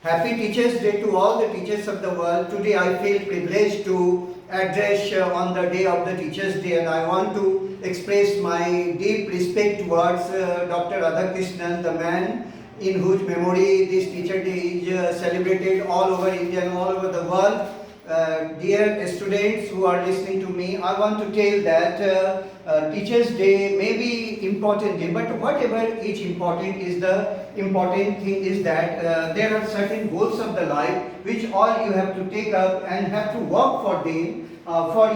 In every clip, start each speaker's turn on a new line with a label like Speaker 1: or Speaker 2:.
Speaker 1: Happy Teachers Day to all the teachers of the world. Today I feel privileged to address on the day of the Teachers Day, and I want to express my deep respect towards Dr. Radhakrishnan, the man in whose memory this Teacher Day is celebrated all over India and all over the world. Dear students who are listening to me, I want to tell that Teachers Day may be important day, but whatever is important is the important thing is that there are certain goals of the life which all you have to take up and have to work for them for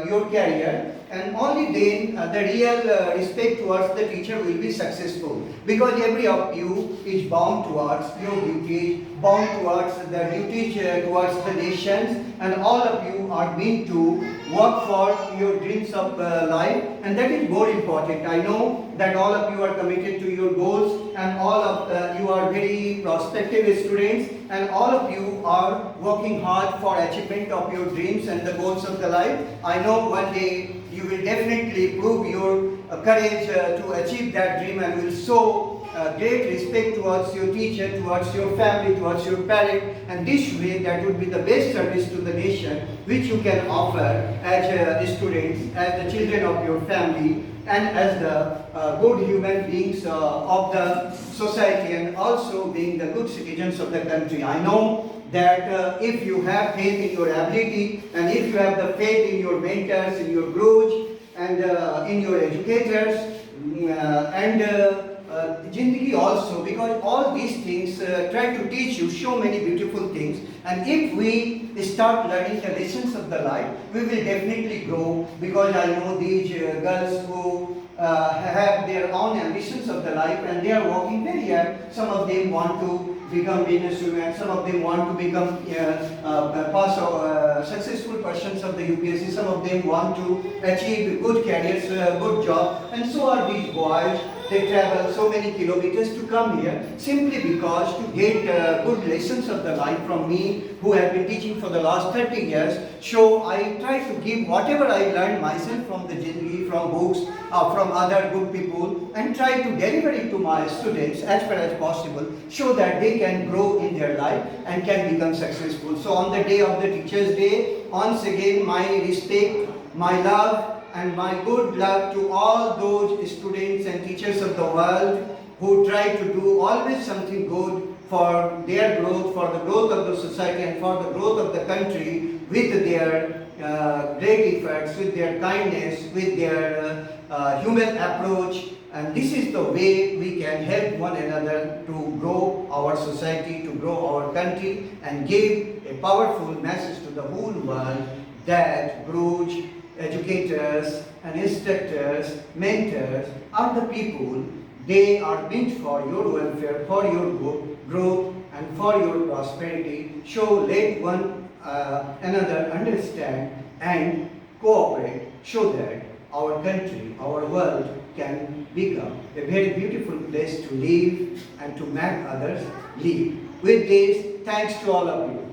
Speaker 1: your career, and only then the real respect towards the teacher will be successful, because every of you is bound towards your duties, bound towards the duties towards the nations, and all of you are meant to work for your dreams of life, and that is more important. I know that all of you are committed to your goals, and all of you are very prospective students, and all of you are working hard for achievement of your dreams and the goals of the life. I know one day you will definitely prove your courage to achieve that dream, and will show great respect towards your teacher, towards your family, towards your parent, and this way that would be the best service to the nation which you can offer as students, as the children of your family, and as the good human beings of the society, and also being the good citizens of the country. I know that if you have faith in your ability, and if you have the faith in your mentors, in your gurus, and in your educators, and Jindagi also, because all these things try to teach you so many beautiful things, and if we start learning the lessons of the life, we will definitely grow, because I know these girls who have their own ambitions of the life, and they are working very hard. Some of them want to become businesswomen, some of them want to become successful persons of the UPSC, some of them want to achieve good careers, good job, and so are these boys. They travel so many kilometers to come here simply because to get good lessons of the life from me, who have been teaching for the last 30 years. So I try to give whatever I learned myself from the Jindagi, from books, from other good people, and try to deliver it to my students as far as possible, so that they can grow in their life and can become successful. So on the day of the Teachers Day, once again my respect, my love, and my good luck to all those students and teachers of the world who try to do always something good for their growth, for the growth of the society, and for the growth of the country, with their great efforts, with their kindness, with their human approach. And this is the way we can help one another to grow our society, to grow our country, and give a powerful message to the whole world that gurus, educators and instructors, mentors are the people. They are meant for your welfare, for your growth, and for your prosperity. So let one another understand and cooperate, so that our country, our world can become a very beautiful place to live and to make others live. With this, thanks to all of you.